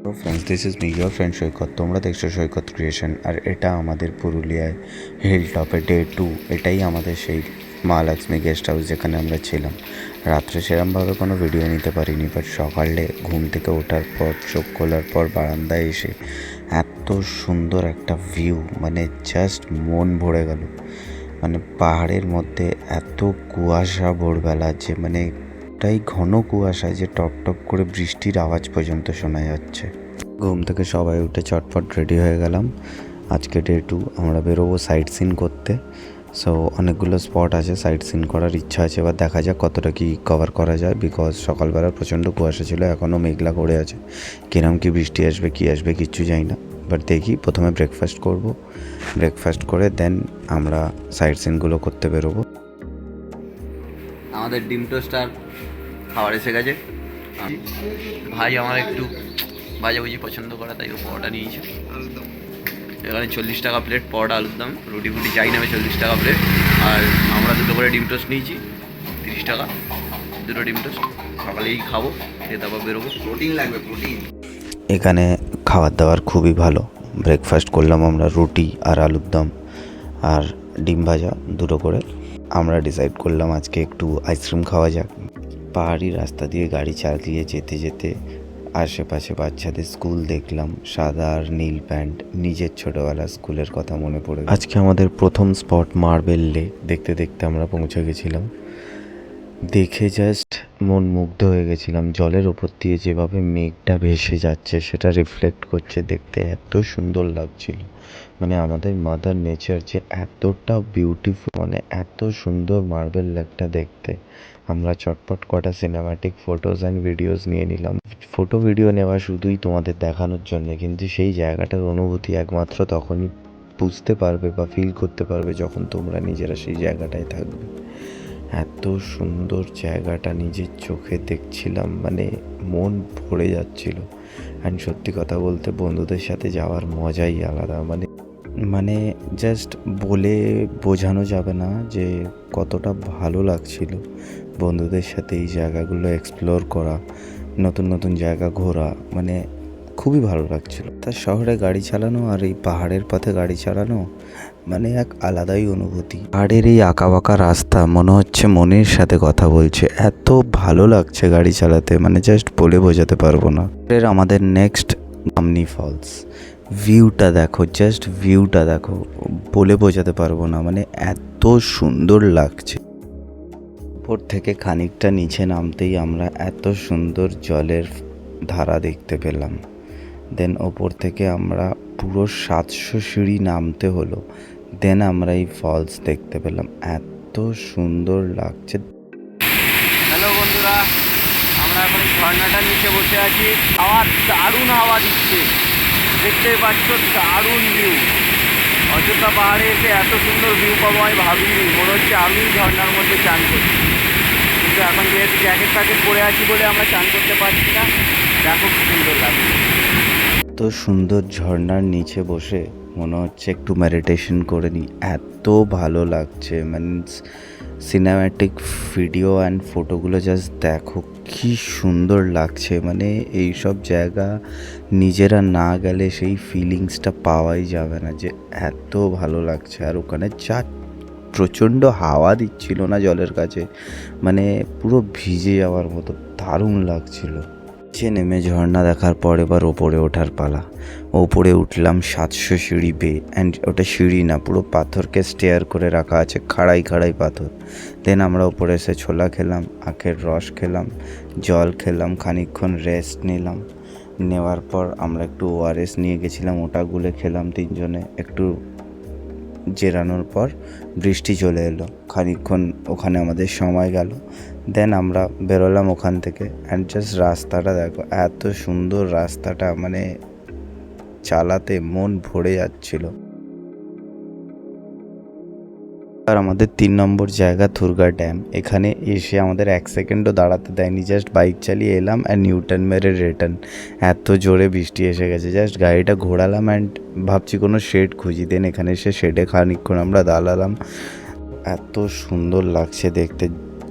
তো friends, this is me your friend Saikat. তোমরা দেখছো সৈকত ক্রিয়েশন, আর এটা আমাদের পুরুলিয়ায় হিল টপে ডে 2। এটাই আমাদের সেই মহালক্ষ্মী গেস্ট হাউস যেখানে আমরা ছিলাম। রাত্রে সেরমভাবে কোনো ভিডিও নিতে পারিনি, বাট সকালে ঘুম থেকে ওঠার পর চোখ খোলার পর বারান্দায় এসে এত সুন্দর একটা ভিউ, মানে জাস্ট মন ভরে গেল। মানে পাহাড়ের মধ্যে এত কুয়াশা ভোরবেলা, যে মানে এটাই ঘন কুয়াশা যে টপ টপ করে বৃষ্টির আওয়াজ পর্যন্ত শোনা যাচ্ছে। ঘুম থেকে সবাই উঠে চটপট রেডি হয়ে গেলাম। আজকে ডে 2, আমরা বেরোবো সাইট সিন করতে। সো অনেকগুলো স্পট আছে সাইট সিন করার ইচ্ছা আছে, এবার দেখা যাক কতটা কি কভার করা যায়। বিকজ সকালবেলা প্রচণ্ড কুয়াশা ছিল, এখনও মেঘলা করে আছে। কিরম কি বৃষ্টি আসবে কি আসবে কিচ্ছু জানি না, বাট দেখি। প্রথমে ব্রেকফাস্ট করব, ব্রেকফাস্ট করে দেন আমরা সাইট সিনগুলো করতে বেরোবো। আমাদের ডিম টোস্টার খাবার এসে গেছে। ভাই আমার একটু ভাজাভুজি পছন্দ করা, তাই ও পরোটা নিয়েছে। এখানে 40 টাকা প্লেট পরোটা, আলুর দম, রুটি ফুটি যাই নেবে 40 টাকা প্লেট। আর আমরা দুটো করে ডিম টোস্ট নিয়েছি 30 টাকা, দুটো ডিম টোস্ট। সকালেই খাবো, খেয়ে তারপর বেরোবো। প্রোটিন লাগবে, প্রোটিন। এখানে খাবার দাবার খুবই ভালো। ব্রেকফাস্ট করলাম আমরা রুটি আর আলুর দম আর ডিম ভাজা দুটো করে। আমরা ডিসাইড করলাম আজকে একটু আইসক্রিম খাওয়া যাক। পাহাড়ি রাস্তা দিয়ে গাড়ি চালিয়ে যেতে যেতে আশেপাশে বাচ্চাদের স্কুল দেখলাম, সাদা আর নীল প্যান্ট। নিজের ছোটোবেলার স্কুলের কথা মনে পড়ে। আজকে আমাদের প্রথম স্পট মার্বেল লেক। দেখতে দেখতে আমরা পৌঁছে গেছিলাম। দেখে জাস্ট মন মুগ্ধ হয়ে গেছিলাম। জলের ওপর দিয়ে যেভাবে মেঘটা ভেসে যাচ্ছে সেটা রিফ্লেক্ট করছে, দেখতে এত সুন্দর লাগছিল। মানে আমাদের মাদার নেচার যে এতটা বিউটিফুল, মানে এত সুন্দর মার্বেল লেকটা দেখতে। আমরা চটপট কটা সিনেম্যাটিক ফটোজ অ্যান্ড ভিডিওস নিয়ে নিলাম। ফটো ভিডিও নেওয়া শুধুই তোমাদের দেখানোর জন্য, কিন্তু সেই জায়গাটার অনুভূতি একমাত্র তখনই বুঝতে পারবে বা ফিল করতে পারবে যখন তোমরা নিজেরা সেই জায়গাটায় থাকবে। এত সুন্দর জায়গাটা নিজের চোখে দেখছিলাম, মানে মন ভরে যাচ্ছিল। অ্যান্ড সত্যি কথা বলতে বন্ধুদের সাথে যাওয়ার মজাই আলাদা। মানে জাস্ট বলে বোঝানো যাবে না যে কতটা ভালো লাগছিল বন্ধুদের সাথে এই জায়গাগুলো এক্সপ্লোর করা, নতুন নতুন জায়গা ঘোরা। মানে খুবই ভালো লাগছিল। তার শহরে গাড়ি চালানো আর এই পাহাড়ের পথে গাড়ি চালানো মানে এক আলাদাই অনুভূতি। পাহাড়ের এই আঁকাবাঁকা রাস্তা মনে হচ্ছে মনের সাথে কথা বলছে, এত ভালো লাগছে গাড়ি চালাতে, মানে জাস্ট বলে বোঝাতে পারবো না। এর আমাদের নেক্সট গামনি ফলস। ভিউটা দেখো, জাস্ট ভিউটা দেখো, বলে বোঝাতে পারবো না, মানে এত সুন্দর লাগছে। উপর থেকে খানিকটা নিচে নামতেই আমরা এত সুন্দর জলের ধারা দেখতে পেলাম। দেন ওপর থেকে আমরা পুরো 700 সিঁড়ি নামতে হলো, দেন আমরা এই ফলস দেখতে পেলাম। এত সুন্দর লাগছে। হ্যালো বন্ধুরা, আমরা এখন এই ঝর্ণাটার নিচে বসে আছি। দারুণ হাওয়া দিচ্ছে, দেখতেই পাচ্ছ, দারুণ ভিউ। অযোধ্যা পাহাড়ে এসে এত সুন্দর ভিউ পাবো আমি ভাবিনি। মনে হচ্ছে আমি ঝর্ণার মধ্যে চান করছি, কিন্তু এখন যেহেতু জ্যাকেট প্যাকেট পরে আছি বলে আমরা চান করতে পারছি না। দেখো কি সুন্দর লাগছে। এত সুন্দর ঝর্ণার নিচে বসে মনে হচ্ছে একটু মেডিটেশন করে নিই, এত ভালো লাগছে। মানে সিনেম্যাটিক ভিডিও অ্যান্ড ফটোগুলো জাস্ট দেখো কি সুন্দর লাগছে। মানে এইসব জায়গা নিজেরা না গেলে সেই ফিলিংসটা পাওয়াই যাবে না, যে এত ভালো লাগছে। আর ওখানে যা প্রচণ্ড হাওয়া দিচ্ছিল না জলের কাছে, মানে পুরো ভিজে যাওয়ার মতো দারুণ লাগছিল। নিচে নেমে ঝর্ণা দেখার পর এবার ওপরে ওঠার পালা। ওপরে উঠলাম 700 সিঁড়ি বেয়ে, অ্যান্ড ওটা সিঁড়ি না, পুরো পাথরকে স্টেয়ার করে রাখা আছে, খাড়াই খাড়াই পাথর। দেন আমরা ওপরে এসে ছোলা খেলাম, আখের রস খেলাম, জল খেলাম, খানিকক্ষণ রেস্ট নিলাম। নেওয়ার পর আমরা একটু ওআরএস নিয়ে গেছিলাম, ওটা গুলে খেলাম তিনজনে। একটু জেরানোর পর বৃষ্টি চলে এলো, খানিকক্ষণ ওখানে আমাদের সময় গেল। দেন আমরা বেরোলাম ওখান থেকে। অ্যান্ড জাস্ট রাস্তাটা দেখো, এত সুন্দর রাস্তাটা, মানে চালাতে মন ভরে যাচ্ছিল। আর আমাদের 3 নম্বর জায়গা থুরগা ড্যাম। এখানে এসে আমাদের 1 সেকেন্ডও দাঁড়াতে দেয়নি, জাস্ট বাইক চালিয়ে এলাম অ্যান্ড নিউটার্ন মেরে রিটার্ন। এত জোরে বৃষ্টি এসে গেছে, জাস্ট গাড়িটা ঘোরালাম অ্যান্ড ভাবছি কোনো শেড খুঁজি। দেন এখানে এসে শেডে খানিকক্ষণ আমরা দাঁড়ালাম। এত সুন্দর লাগছে দেখতে,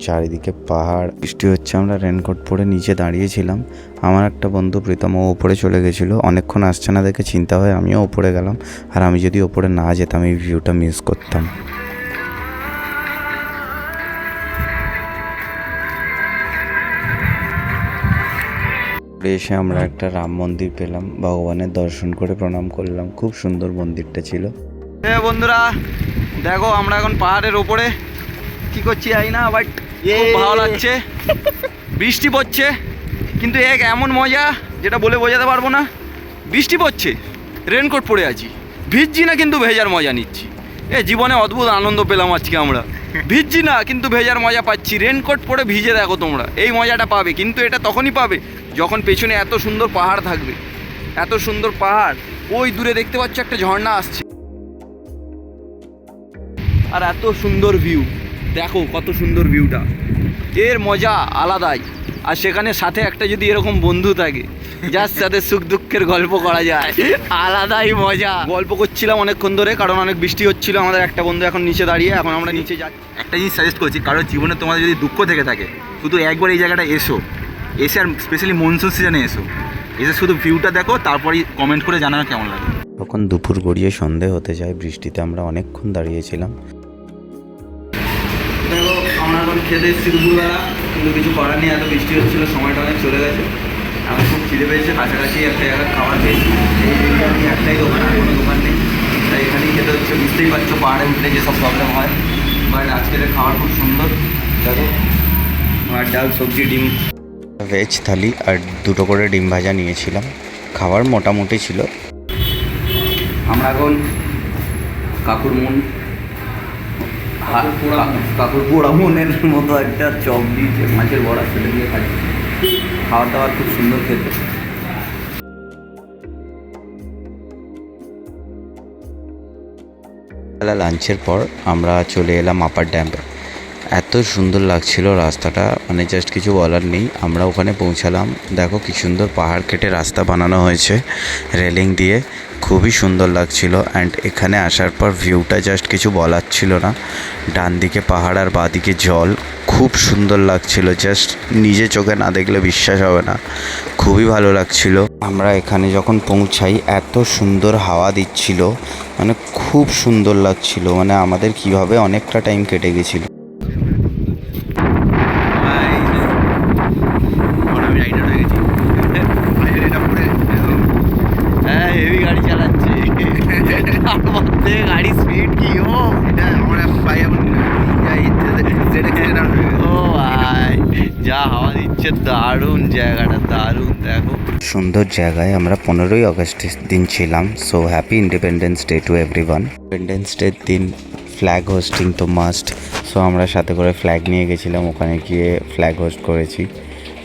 চারিদিকে পাহাড়, বৃষ্টি হচ্ছে। আমরা রেনকোট পরে নিচে দাঁড়িয়েছিলাম। আমার একটা বন্ধু প্রীতম ও ওপরে চলে গেছিলো, অনেকক্ষণ আসছে না দেখে চিন্তা হয় আমিও ওপরে গেলাম। আর আমি যদি ওপরে না যেতাম এই ভিউটা মিস করতাম। এসে আমরা একটা রাম মন্দির পেলাম, ভগবানের দর্শন করে প্রণাম করলাম। খুব সুন্দর মন্দিরটা ছিল। বন্ধুরা দেখো আমরা এখন পাহাড়ের ওপরে কি করছি জানি না, বাট খুব ভালো লাগছে। বৃষ্টি পড়ছে, কিন্তু এক এমন মজা যেটা বলে বোঝাতে পারবো না। বৃষ্টি পড়ছে, রেনকোট পরে আছি, ভিজছি না কিন্তু ভেজার মজা নিচ্ছি। জীবনে অদ্ভুত আনন্দ পেলাম আজকে আমরা। ভিজছি না কিন্তু ভেজার মজা পাচ্ছি। রেনকোট পরে ভিজে দেখো তোমরা, এই মজাটা পাবে। কিন্তু এটা তখনই পাবে যখন পেছনে এত সুন্দর পাহাড় থাকবে। এত সুন্দর পাহাড়, ওই দূরে দেখতে পাচ্ছ একটা ঝর্ণা আসছে, আর এত সুন্দর ভিউ। দেখো কত সুন্দর ভিউটা, এর মজা আলাদাই। আর সেখানে সাথে একটা যদি এরকম বন্ধু থাকে যার সাথে সুখ দুঃখের গল্প করা যায়, আলাদাই মজা। গল্প করছিলাম অনেকক্ষণ ধরে, কারণ অনেক বৃষ্টি হচ্ছিল। আমাদের একটা বন্ধু এখন নিচে দাঁড়িয়ে, এখন আমরা নিচে যাই। একটা জিনিস সাজেস্ট করছি, কারোর জীবনে তোমাদের যদি দুঃখ থেকে থাকে, শুধু একবার এই জায়গাটা এসো, এসে আর স্পেশালি মনসুন সিজনে এসে শুধু ভিউটা দেখো, তারপরেই কমেন্ট করে জানানো কেমন লাগে। তখন দুপুর গড়িয়ে সন্ধে হতে যায়, বৃষ্টিতে আমরা অনেকক্ষণ দাঁড়িয়েছিলাম। দেখো আমরা এখন খেতে এসেছি দুপুরবেলা, কিন্তু কিছু করার নেই, এত বৃষ্টি হচ্ছিলো, সময়টা অনেক চলে গেছে। আমার খুব খিদে পেয়েছে, কাছাকাছি একটা জায়গায় খাবার পেয়েছি। এই এরিয়াতে একটাই দোকান, আর কোনো দোকান নেই, তাই এখানেই খেতে হচ্ছে। বুঝতেই পারছো পাহাড়ে উঠলে যেসব প্রবলেম হয়। বাট আজকের খাবার খুব সুন্দর। দেখো ভাত ডাল সবজি ডিম, ভেজ থালি আর দুটো করে ডিম ভাজা নিয়েছিলাম। খাবার মোটামুটি ছিল। আমরা এখন কাকুর পোড়া মনের মতো একটা চপ দিয়েছে, মাছের বড়া, সেটা দিয়ে খাচ্ছি। খাওয়ার দাওয়ার খুব সুন্দর খেতে। বেলা লাঞ্চের পর আমরা চলে এলাম আপার ড্যামে। এত সুন্দর লাগছিল রাস্তাটা, মানে জাস্ট কিছু বলার নেই। আমরা ওখানে পৌঁছালাম, দেখো কি সুন্দর পাহাড় কেটে রাস্তা বানানো হয়েছে রেলিং দিয়ে, খুবই সুন্দর লাগছিল। অ্যান্ড এখানে আসার পর ভিউটা জাস্ট কিছু বলার ছিল না। ডান দিকে পাহাড় আর বাঁ দিকে জল, খুব সুন্দর লাগছিল। জাস্ট নিজে চোখে না দেখলে বিশ্বাস হবে না, খুবই ভালো লাগছিল। আমরা এখানে যখন পৌঁছাই এত সুন্দর হাওয়া দিচ্ছিল, মানে খুব সুন্দর লাগছিল। মানে আমাদের কিভাবে অনেকটা টাইম কেটে গেছিলো। হ্যাঁ হেভি গাড়ি চালাচ্ছে, গাড়ি স্পিড কি ও ভাই, যা হাওয়া দিচ্ছে, দারুণ জায়গাটা, দারুণ। দেখো সুন্দর জায়গায় আমরা 15ই আগস্টের দিন ছিলাম। So happy independence day to everyone. Independence ডের দিন ফ্ল্যাগ হোস্টিং তো মাস্ট। সো আমরা সাথে করে ফ্ল্যাগ নিয়ে গেছিলাম, ওখানে গিয়ে ফ্ল্যাগ হোস্ট করেছি।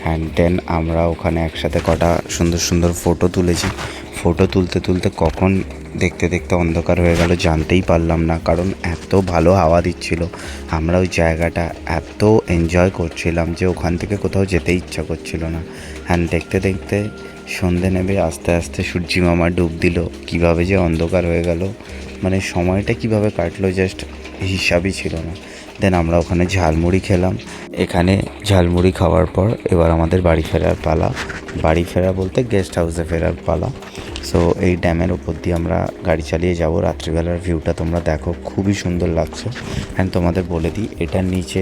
অ্যান্ড দেন আমরা ওখানে একসাথে কটা সুন্দর সুন্দর ফটো তুলেছি। ফটো তুলতে তুলতে কখন দেখতে দেখতে অন্ধকার হয়ে গেল জানতেই পারলাম না, কারণ এত ভালো হাওয়া দিচ্ছিল। আমরা ওই জায়গাটা এত এনজয় করছিলাম যে ওখান থেকে কোথাও যেতে ইচ্ছা করছিল না। অ্যান্ড দেখতে দেখতে সন্ধে নেমে আস্তে আস্তে সূর্যি মামা ডুব দিল, কীভাবে যে অন্ধকার হয়ে গেল, মানে সময়টা কিভাবে কাটলো জাস্ট হিসাবই ছিল না। দেন আমরা ওখানে ঝালমুড়ি খেলাম। এখানে ঝালমুড়ি খাওয়ার পর এবার আমাদের বাড়ি ফেরার পালা। বাড়ি ফেরা বলতে গেস্ট হাউসে ফেরার পালা। সো এই ড্যামের ওপর দিয়ে আমরা গাড়ি চালিয়ে যাব। রাত্রিবেলার ভিউটা তোমরা দেখো, খুবই সুন্দর লাগছে। অ্যান্ড তোমাদের বলে দিই, এটার নিচে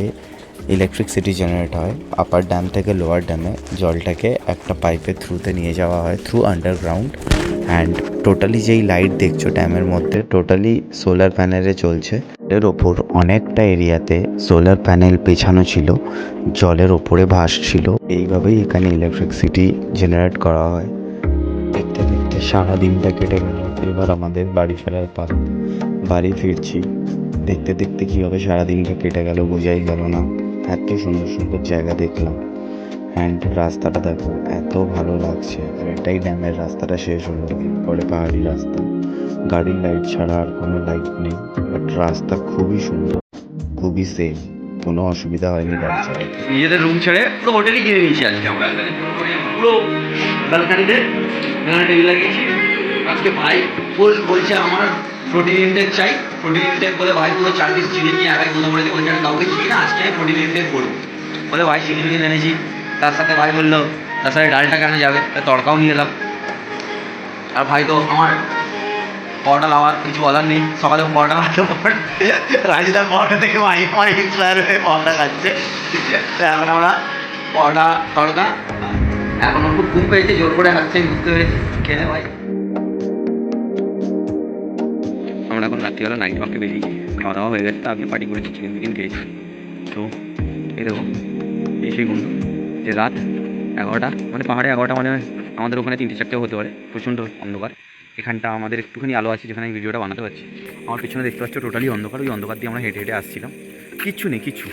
ইলেকট্রিসিটি জেনারেট হয়। আপার ড্যাম থেকে লোয়ার ড্যামে জলটাকে একটা পাইপের থ্রুতে নিয়ে যাওয়া হয়, থ্রু আন্ডারগ্রাউন্ড। অ্যান্ড টোটালি যেই লাইট দেখছো ড্যামের মধ্যে, টোটালি সোলার প্যানেলে চলছে। এর ওপর অনেকটা এরিয়াতে সোলার প্যানেল পেছানো ছিল, জলের ওপরে ভাসছিল। এইভাবেই এখানে ইলেকট্রিসিটি জেনারেট করা হয়। দেখতে দেখতে সারাদিনটা কেটে গেল। এবার আমাদের বাড়ি ফেরার পালা। বাড়ি ফিরছি, দেখতে দেখতে কীভাবে সারাদিনটা কেটে গেল বোঝাই গেল না। এত সুন্দর সুন্দর জায়গা দেখলাম। অ্যান্ড রাস্তাটা দেখো, এত ভালো লাগছে। আর এটাই ড্যামের রাস্তাটা শেষ হলো, এরপরে পাহাড়ি রাস্তা, গাড়ির লাইট ছাড়া আর কোনো লাইট নেই। বাট রাস্তা খুবই সুন্দর, খুবই সেফ, কোনো অসুবিধা হয়নি গাড়ি চালাতে। নিজেদের রুম ছেড়ে পুরো হোটেলই কিনে নিয়েছি আজকে আমরা। পুরো ব্যালকানিতে এখানে টেবিল লাগিয়েছি। আজকে ভাই বলছে আমার প্রোটিন ইনটেক চাই, প্রোটিন ইনটেক বলে ভাই পুরো 4 পিস চিনি নিয়ে একাই মনে করে ওই জন্য কাউকে চিনি না, আজকে প্রোটিন ইনটেক করবো বলে ভাই চিনি নিয়ে এনেছি। তার সাথে ভাই বললো তার সাথে ডালটা কেন যাবে, তাই তড়কাও নিয়ে এলাম। আর ভাই তো আমার পরোটা লাভার, কিছু বলার নেই। সকালে পরোটা রাজদার পরোটা থেকে ভাই আমার ইন্সপায়ার হয়ে পরোটা খাচ্ছে। তো এখন আমরা পরোটা তড়কা, এখন খুব ঘুম পেয়েছে, জোর করে খাচ্ছে, বুঝতে পেরেছি খেয়ে ভাই। আমরা এখন রাত্রিবেলা নাইট ওয়াকে বেরিয়েছি, খাওয়া দাওয়া হয়ে গেছে, আগে পার্টি করেছি, চিকেন ফিকেন খেয়েছি। তো এই দেখো এই সেই গুণ যে রাত 11টা, মানে পাহাড়ে 11টা মানে আমাদের ওখানে 3-4টেও হতে পারে, প্রচণ্ড অন্ধকার। এখানটা আমাদের একটুখানি আলো আছে যেখানে আমি ভিডিওটা বানাতে পারছি। আমার পিছনে দেখতে পাচ্ছ টোটালি অন্ধকার, ওই অন্ধকার দিয়ে আমরা হেঁটে হেঁটে আসছিলাম। কিচ্ছু নেই, কিচ্ছু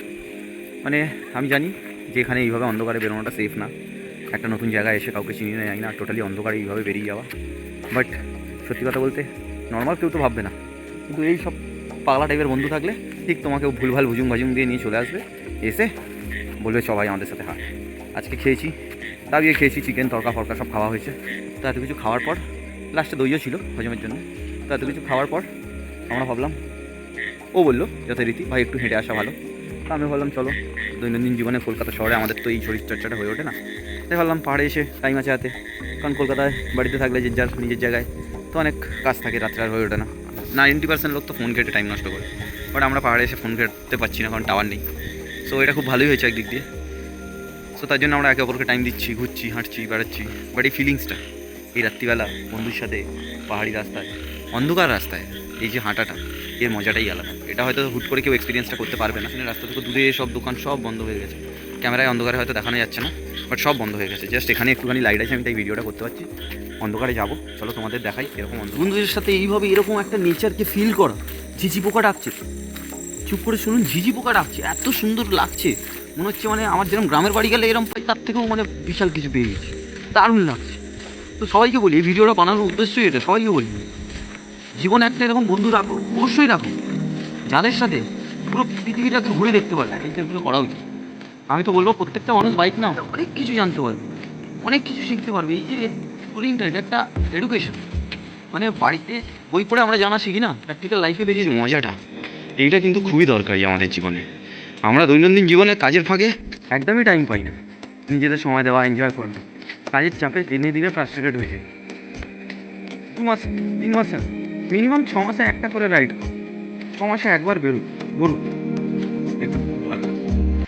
মানে আমি জানি যে এখানে এইভাবে অন্ধকারে বেরোনোটা সেফ না, একটা নতুন জায়গায় এসে কাউকে চিনি না, জানি না, টোটালি অন্ধকারে এইভাবে বেরিয়ে যাওয়া। বাট সত্যি কথা বলতে নর্মাল কেউ তো ভাববে না, কিন্তু এই সব পাগলা টাইপের বন্ধু থাকলে ঠিক তোমাকে ভুলভাল ভুজুং ভাজুং দিয়ে নিয়ে চলে আসবে, এসে বলবে সবাই আমাদের সাথে হাঁট। আজকে খেয়েছি, দাবিয়ে খেয়েছি, চিকেন তড়কা ফড়কা সব খাওয়া হয়েছে। তো এত কিছু খাওয়ার পর লাস্টে দইও ছিল হজমের জন্য। তো এত কিছু খাওয়ার পর আমরা ভাবলাম, ও বললো যথারীতি ভাই একটু হেঁটে আসা ভালো। তো আমি ভাবলাম চলো, দৈনন্দিন জীবনে কলকাতা শহরে আমাদের তো এই শরীরচর্চাটা হয়ে ওঠে না, তাই ভাবলাম পাহাড়ে এসে টাইম আছে হাতে। কারণ কলকাতায় বাড়িতে থাকলে যে যার নিজের জায়গায় তো অনেক কাজ থাকে, রাত্রে আর হয়ে ওঠে না। 90% লোক তো ফোন ঘেটে টাইম নষ্ট করে, বাট আমরা পাহাড়ে এসে ফোন ঘেটতে পারছি না, কারণ টাওয়ার নেই। সো এটা খুব ভালোই হয়েছে একদিক দিয়ে। সো তার জন্য আমরা একে অপরকে টাইম দিচ্ছি, ঘুরছি, হাঁটছি, বেড়াচ্ছি। বাট এই ফিলিংসটা, এই রাত্রিবেলা বন্ধুর সাথে পাহাড়ি রাস্তায়, অন্ধকার রাস্তায় এই যে হাঁটাটা, এর মজাটাই আলাদা। এটা হয়তো হুট করে কেউ এক্সপিরিয়েন্সটা করতে পারবে না। রাস্তা থেকে দূরে সব দোকান সব বন্ধ হয়ে গেছে, ক্যামেরায় অন্ধকারে হয়তো দেখানো যাচ্ছে না, বাট সব বন্ধ হয়ে গেছে। জাস্ট এখানে একটুখানি লাইট আছে, আমি তাই ভিডিওটা করতে পারছি। অন্ধকারে যাবো, চলো তোমাদের দেখাই এরকম বন্ধুদের সাথে এইভাবে এরকম একটা নেচারকে ফিল করো। ঝিঝি পোকা ডাকছে, চুপ করে শুনুন, ঝিঝি পোকা ডাকছে, এত সুন্দর লাগছে, মনে হচ্ছে মানে আমার যেরকম গ্রামের বাড়ি গেলে এরকম পাই, তার থেকেও মানে বিশাল কিছু পেয়ে গেছি, দারুণ লাগছে। তো সবাইকে বলি, এই ভিডিওটা বানানোর উদ্দেশ্যই এটা, সবাইকে বলি জীবনে একটা এরকম বন্ধু রাখো, অবশ্যই রাখো, যাদের সাথে পুরো পৃথিবীটাকে ঘুরে দেখতে পারবে। এই টাইপগুলো করা উচিত। আমি তো বলবো প্রত্যেকটা মানুষ বাইক নাও, অনেক কিছু জানতে পারবে, অনেক কিছু শিখতে পারবে। এই যে ট্যুরিংটা, এটা একটা এডুকেশন। মানে বাড়িতে বই পড়ে আমরা জানা শিখি না, প্র্যাকটিক্যাল লাইফে দেখি মজাটা, এইটা কিন্তু খুবই দরকারি আমাদের জীবনে। আমরা দৈনন্দিন জীবনে কাজের ফাঁকে একদমই টাইম পাই না নিজেদের সময় দেওয়া, এনজয় করবে। কাজের চাপে দিনে দিনে ফ্রাস্ট্রেটেড হয়ে যায়। 2 মাস 3 মাসে মিনিমাম 6 মাসে একটা করে রাইড, 6 মাসে একবার বেরো, বলুন একটু